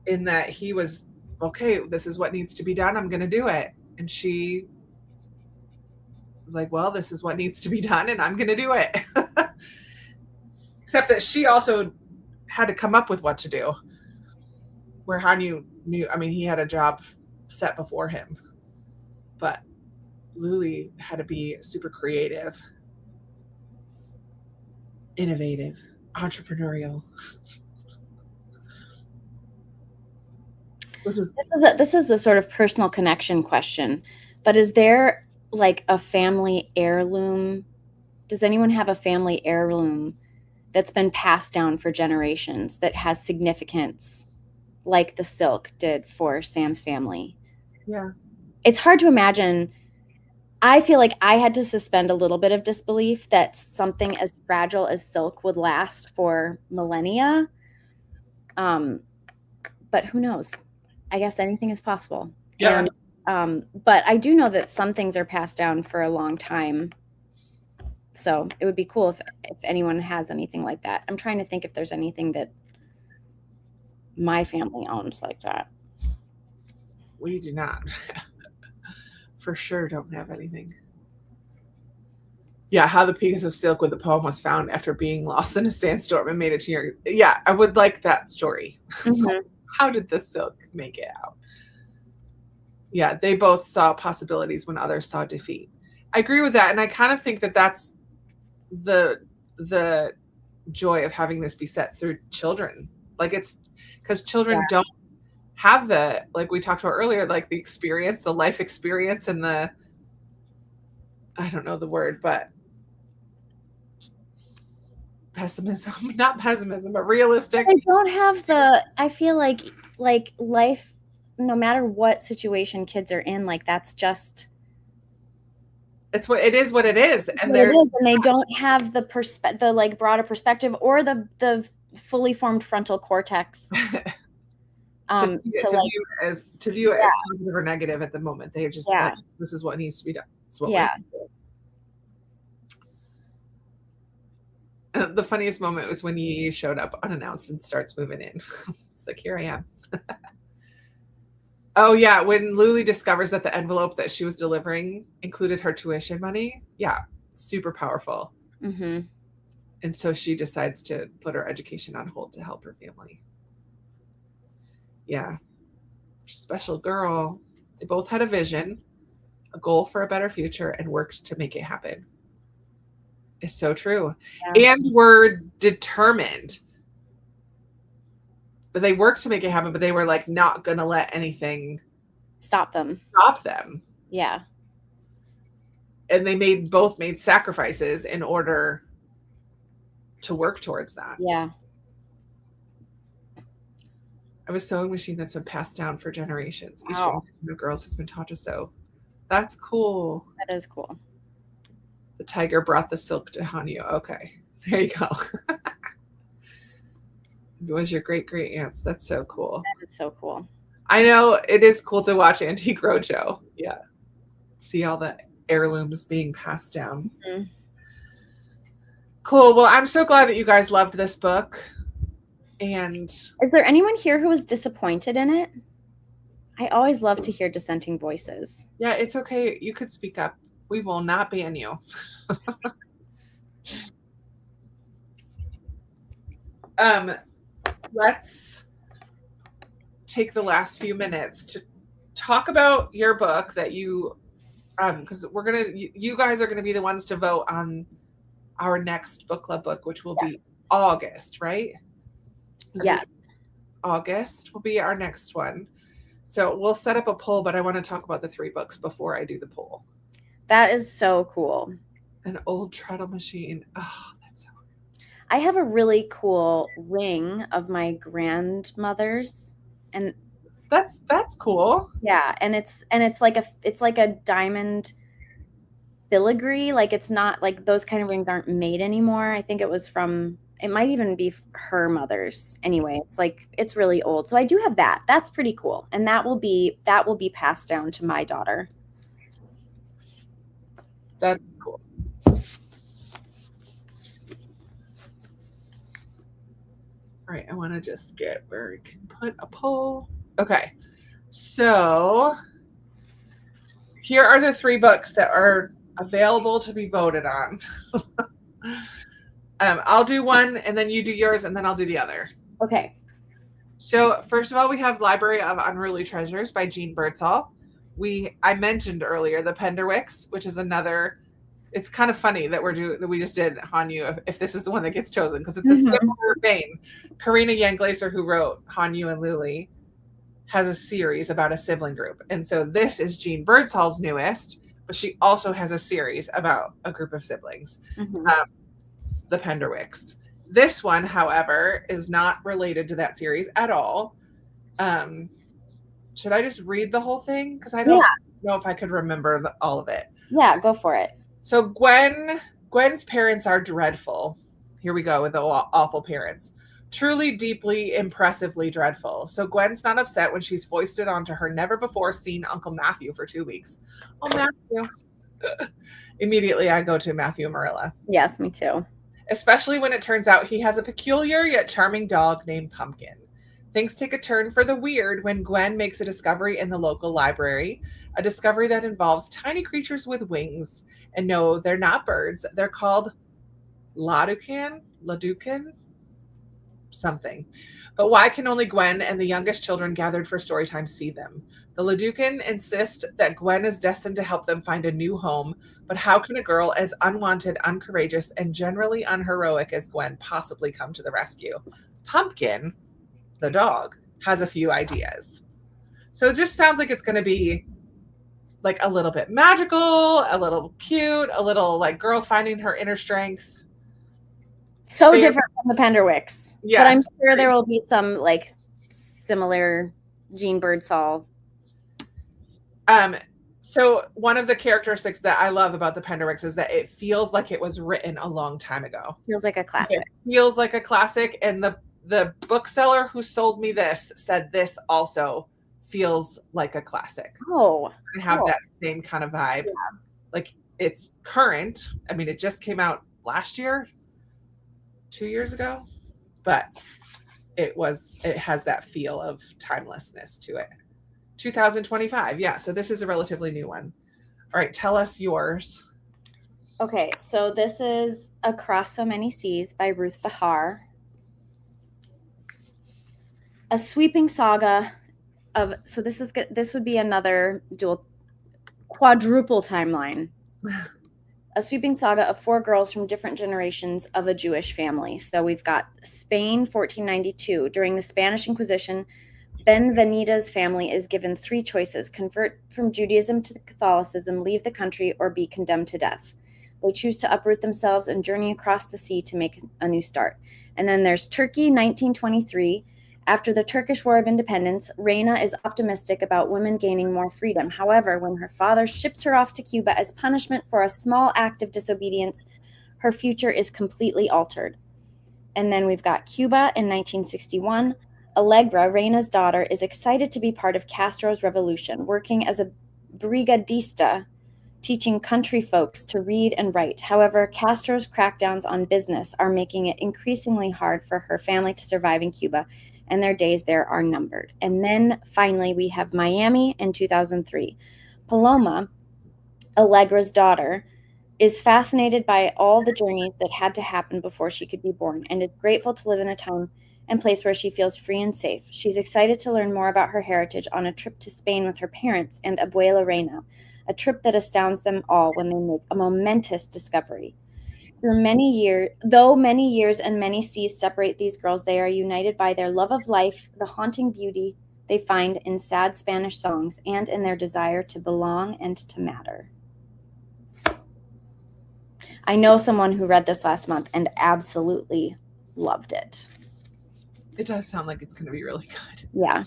in that he was, okay, this is what needs to be done. I'm going to do it. And she was like, well, this is what needs to be done and I'm going to do it. Except that she also had to come up with what to do. Where Hanyu knew, I mean, he had a job set before him. But Luli had to be super creative, innovative, entrepreneurial. This is a sort of personal connection question, but is there like a family heirloom does anyone have a family heirloom that's been passed down for generations that has significance like the silk did for Sam's family? Yeah. It's hard to imagine. I feel like I had to suspend a little bit of disbelief that something as fragile as silk would last for millennia. But who knows? I guess anything is possible. Yeah. And, but I do know that some things are passed down for a long time. So it would be cool if anyone has anything like that. I'm trying to think if there's anything that my family owns like that. We do not. For sure don't have anything. Yeah, how the piece of silk with the poem was found after being lost in a sandstorm and made it to New York. Yeah, I would like that story. Mm-hmm. How did the silk make it out? Yeah, they both saw possibilities when others saw defeat. I agree with that, and I kind of think that that's the joy of having this be set through children. Like, it's because children don't have the, like we talked about earlier, like the experience, the life experience, and the, I don't know the word, but pessimism, not pessimism, but realistic. I don't have the, I feel like life, no matter what situation kids are in, like that's just, it's what it is, and they don't have the like broader perspective or the fully formed frontal cortex to view it as positive or negative at the moment. They're just like, this is what needs to be done. The funniest moment was when he showed up unannounced and starts moving in. It's like, here I am. Oh yeah, when Luli discovers that the envelope that she was delivering included her tuition money. Yeah, super powerful. Mm-hmm. And so she decides to put her education on hold to help her family. Yeah. Special girl. They both had a vision, a goal for a better future, and worked to make it happen. It's so true. Yeah. And were determined. But they worked to make it happen, but they were like not gonna let anything stop them. Yeah. And they both made sacrifices in order to work towards that. Yeah. I have a sewing machine that's been passed down for generations. Wow. Each girls has been taught to sew. That's cool. That is cool. The tiger brought the silk to Hanyu. Okay, there you go. It was your great aunts. That's so cool. That is so cool. I know it is cool to watch Antique Roadshow. Yeah, see all the heirlooms being passed down. Mm-hmm. Cool. Well, I'm so glad that you guys loved this book. And is there anyone here who was disappointed in it? I always love to hear dissenting voices. Yeah, it's okay. You could speak up. We will not ban you. Let's take the last few minutes to talk about your book that you, because you guys are gonna be the ones to vote on our next book club book, which will be August, right? Yes. August will be our next one. So we'll set up a poll, but I want to talk about the 3 books before I do the poll. That is so cool. An old treadle machine. Oh, that's so cool. I have a really cool ring of my grandmother's, and that's cool. Yeah, and it's like a diamond filigree. Like, it's not like those kind of rings aren't made anymore. I think it might even be her mother's. Anyway, it's really old. So I do have that. That's pretty cool. And that will be passed down to my daughter. That's cool. All right, I want to just get where we can put a poll. Okay, so here are the 3 books that are available to be voted on. I'll do one, and then you do yours, and then I'll do the other. Okay. So first of all, we have Library of Unruly Treasures by Jean Birdsall. I mentioned earlier the Penderwicks, which is another. It's kind of funny that we just did Hanyu if this is the one that gets chosen, because it's a similar vein. Karina Yan Glaser, who wrote Hanyu and Luli, has a series about a sibling group, and so this is Jean Birdsall's newest, but she also has a series about a group of siblings, the Penderwicks. This one, however, is not related to that series at all. Should I just read the whole thing? Because I don't know if I could remember all of it. Yeah, go for it. So Gwen's parents are dreadful. Here we go with the awful parents. Truly, deeply, impressively dreadful. So Gwen's not upset when she's foisted onto her never-before-seen Uncle Matthew for 2 weeks. Oh, Matthew. Immediately, I go to Matthew Marilla. Yes, me too. Especially when it turns out he has a peculiar yet charming dog named Pumpkin. Things take a turn for the weird when Gwen makes a discovery in the local library, a discovery that involves tiny creatures with wings. And no, they're not birds. They're called Laducan, something. But why can only Gwen and the youngest children gathered for storytime see them? The Laducan insist that Gwen is destined to help them find a new home, but how can a girl as unwanted, uncourageous, and generally unheroic as Gwen possibly come to the rescue? Pumpkin, the dog, has a few ideas. So it just sounds like it's going to be like a little bit magical, a little cute, a little like girl finding her inner strength. So different from the Penderwicks. Yes. But I'm sure there will be some like similar Jean Birdsall. So one of the characteristics that I love about the Penderwicks is that it feels like it was written a long time ago. Feels like a classic. It feels like a classic. And the bookseller who sold me this said this also feels like a classic. Oh, I have that same kind of vibe. Yeah. Like it's current. I mean, it just came out last year, 2 years ago, but it has that feel of timelessness to it. 2025. Yeah. So this is a relatively new one. All right. Tell us yours. Okay. So this is Across So Many Seas by Ruth Behar. A sweeping saga of, so this would be another quadruple timeline. A sweeping saga of 4 girls from different generations of a Jewish family. So we've got Spain, 1492. During the Spanish Inquisition, Benvenida's family is given 3 choices: convert from Judaism to Catholicism, leave the country, or be condemned to death. They choose to uproot themselves and journey across the sea to make a new start. And then there's Turkey, 1923. After the Turkish War of Independence, Reina is optimistic about women gaining more freedom. However, when her father ships her off to Cuba as punishment for a small act of disobedience, her future is completely altered. And then we've got Cuba in 1961. Allegra, Reina's daughter, is excited to be part of Castro's revolution, working as a brigadista, teaching country folks to read and write. However, Castro's crackdowns on business are making it increasingly hard for her family to survive in Cuba, and their days there are numbered. And then finally, we have Miami in 2003. Paloma, Allegra's daughter, is fascinated by all the journeys that had to happen before she could be born, and is grateful to live in a time and place where she feels free and safe. She's excited to learn more about her heritage on a trip to Spain with her parents and Abuela Reina, a trip that astounds them all when they make a momentous discovery. Though many years and many seas separate these girls, they are united by their love of life, the haunting beauty they find in sad Spanish songs, and in their desire to belong and to matter. I know someone who read this last month and absolutely loved it. It does sound like it's going to be really good. Yeah.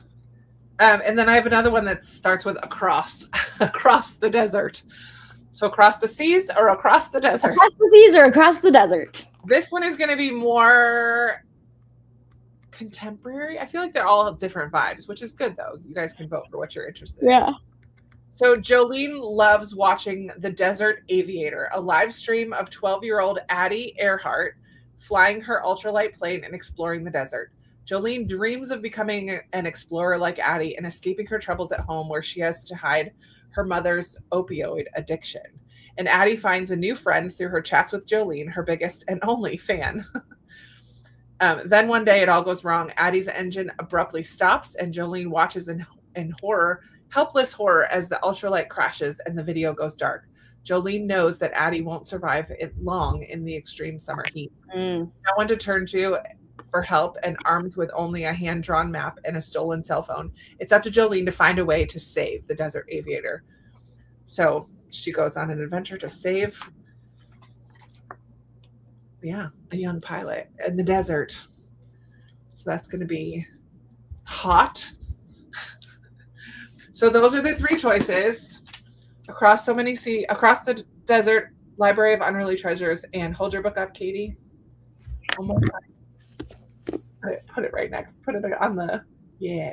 And then I have another one that starts with across the desert. So across the seas or across the desert? Across the seas or across the desert. This one is going to be more contemporary. I feel like they're all different vibes, which is good, though. You guys can vote for what you're interested in. Yeah. So Jolene loves watching The Desert Aviator, a live stream of 12-year-old Addie Earhart flying her ultralight plane and exploring the desert. Jolene dreams of becoming an explorer like Addie and escaping her troubles at home, where she has to hide her mother's opioid addiction. And Addie finds a new friend through her chats with Jolene, her biggest and only fan. Then one day it all goes wrong. Addie's engine abruptly stops, and Jolene watches in helpless horror as the ultralight crashes and the video goes dark. Jolene knows that Addie won't survive it long in the extreme summer heat. No one to turn to for help, and armed with only a hand-drawn map and a stolen cell phone, it's up to Jolene to find a way to save the Desert Aviator. So she goes on an adventure to save, a young pilot in the desert. So that's going to be hot. So those are the three choices. Across the desert, Library of Unruly Treasures, and hold your book up, Katie. One more time. Put it right next. Put it on the, yeah.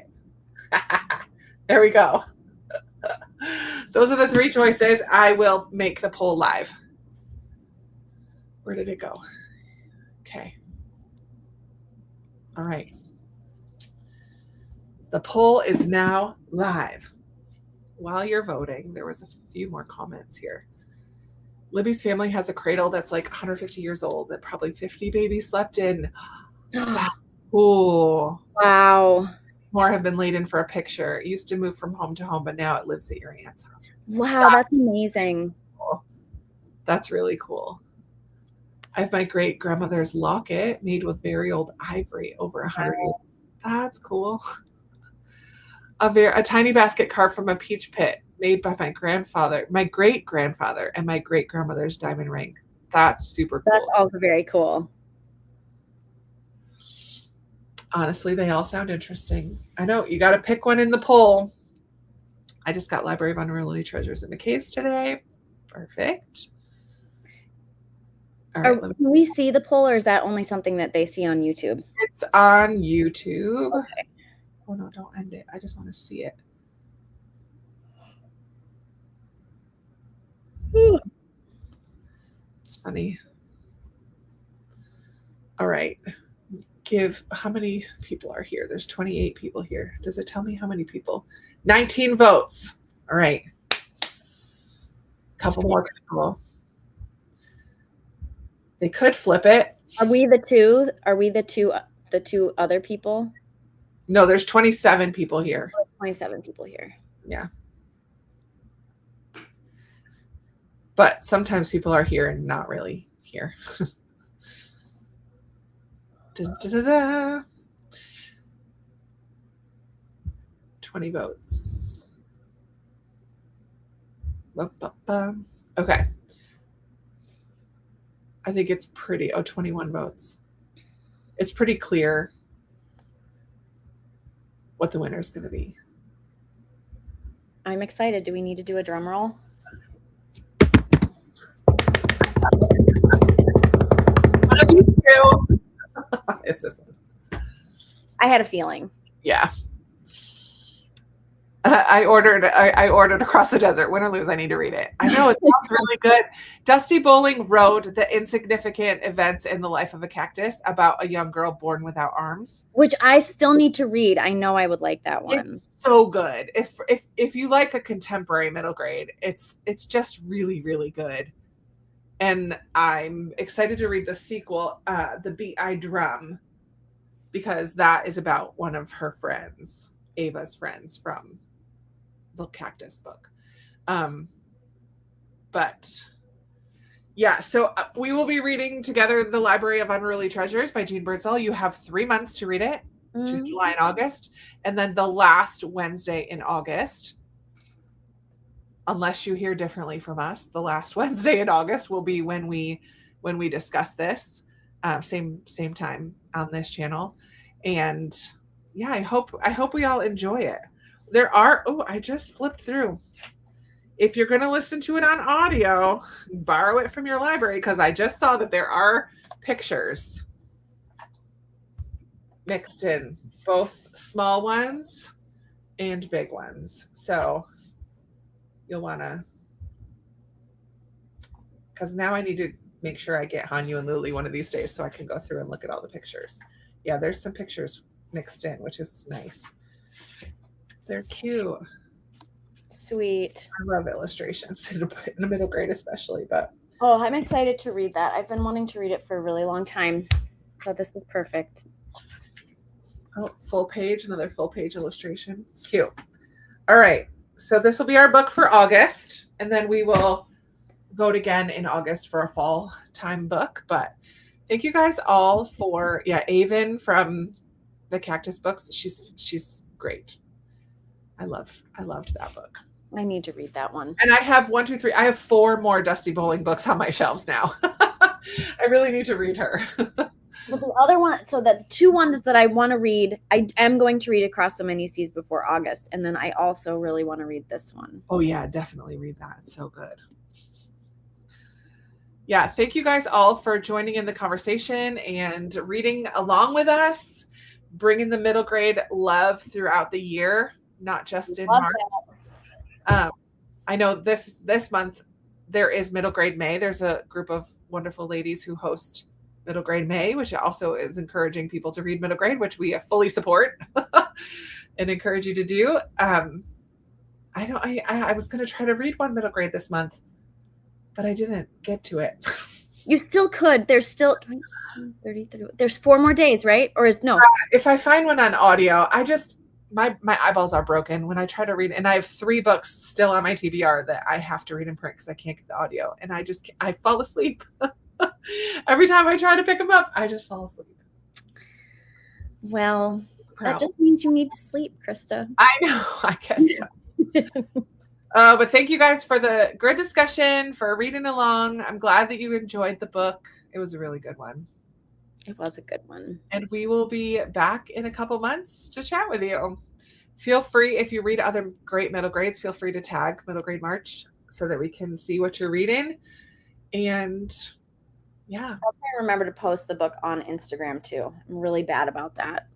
There we go. Those are the three choices. I will make the poll live. Where did it go? Okay. All right. The poll is now live. While you're voting, there was a few more comments here. Libby's family has a cradle that's like 150 years old that probably 50 babies slept in. That's cool. Wow. More have been laid in for a picture. It used to move from home to home, but now it lives at your aunt's house. Wow, that's amazing. Cool. That's really cool. I have my great grandmother's locket made with very old ivory, over 100 years. That's cool. A tiny basket carved from a peach pit made by my great grandfather, and my great grandmother's diamond ring. That's super cool. That's also very cool. Honestly, they all sound interesting. I know you got to pick one in the poll. I just got Library of Unruly Treasures in the case today. Perfect. All right, can we see the poll, or is that only something that they see on YouTube? It's on YouTube. Okay. Oh no, don't end it. I just want to see it. It's funny. All right. How many people are here? There's 28 people here. Does it tell me how many people? 19 votes. All right. Couple more people. They could flip it. Are we the two? Are we the two other people? No, there's 27 people here. 27 people here. Yeah. But sometimes people are here and not really here. Da, da, da, da. 20 votes. Okay. I think it's pretty, 21 votes. It's pretty clear what the winner is going to be. I'm excited. Do we need to do a drum roll? One of these two. It's this one. I had a feeling. Yeah. I ordered Across the Desert. Win or lose, I need to read it. I know, it sounds really good. Dusty Bowling wrote The Insignificant Events in the Life of a Cactus about a young girl born without arms, which I still need to read. I know I would like that one. It's so good. If you like a contemporary middle grade, it's just really, really good. And I'm excited to read the sequel, The Beat I Drum, because that is about one of her friends, Ava's friends from the Cactus book. But yeah, so we will be reading together The Library of Unruly Treasures by Jean Birdsall. You have 3 months to read it, June, July, and August. And then the last Wednesday in August, unless you hear differently from us, the last Wednesday in August will be when we discuss this, same time on this channel. And yeah, I hope we all enjoy it. I just flipped through. If you're going to listen to it on audio, borrow it from your library, because I just saw that there are pictures mixed in, both small ones and big ones. So you'll want to, because now I need to make sure I get Hanyu and Luli one of these days so I can go through and look at all the pictures. Yeah, there's some pictures mixed in, which is nice. They're cute. Sweet. I love illustrations in a middle grade especially, but oh, I'm excited to read that. I've been wanting to read it for a really long time, so this is perfect. Oh, full page, another full page illustration. Cute. All right, so this will be our book for August, and then we will vote again in August for a fall time book. But thank you guys all for, Avon from the Cactus books. She's great. I loved that book. I need to read that one. And I have 1, 2, 3. I have 4 more Dusty Bowling books on my shelves now. I really need to read her. But the other one, so the 2 ones that I want to read, I am going to read Across So Many Seas before August. And then I also really want to read this one. Oh yeah, definitely read that. It's so good. Yeah, thank you guys all for joining in the conversation and reading along with us, bringing the middle grade love throughout the year, not just in March. I know this month there is Middle Grade May. There's a group of wonderful ladies who host Middle Grade May, which also is encouraging people to read middle grade, which we fully support and encourage you to do. I was going to try to read one middle grade this month, but I didn't get to it. You still could. There's still 30. There's 4 more days, right? Or is no? If I find one on audio, my eyeballs are broken when I try to read, and I have 3 books still on my TBR that I have to read in print because I can't get the audio, and I fall asleep. Every time I try to pick them up, I just fall asleep. Well, that just means you need to sleep, Krista. I know. I guess so. But thank you guys for the good discussion, for reading along. I'm glad that you enjoyed the book. It was a really good one. It was a good one. And we will be back in a couple months to chat with you. Feel free, if you read other great middle grades, feel free to tag Middle Grade March so that we can see what you're reading. And yeah. I'll try to remember to post the book on Instagram too. I'm really bad about that.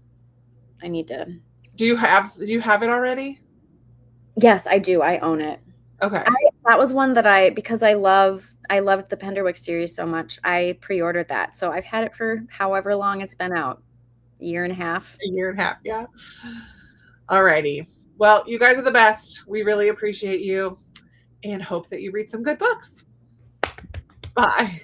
I need to. Do you have it already? Yes, I do. I own it. Okay. That was one that because I loved the Penderwick series so much, I pre-ordered that. So I've had it for however long it's been out. A year and a half, yeah. Alrighty. Well, you guys are the best. We really appreciate you and hope that you read some good books. Bye.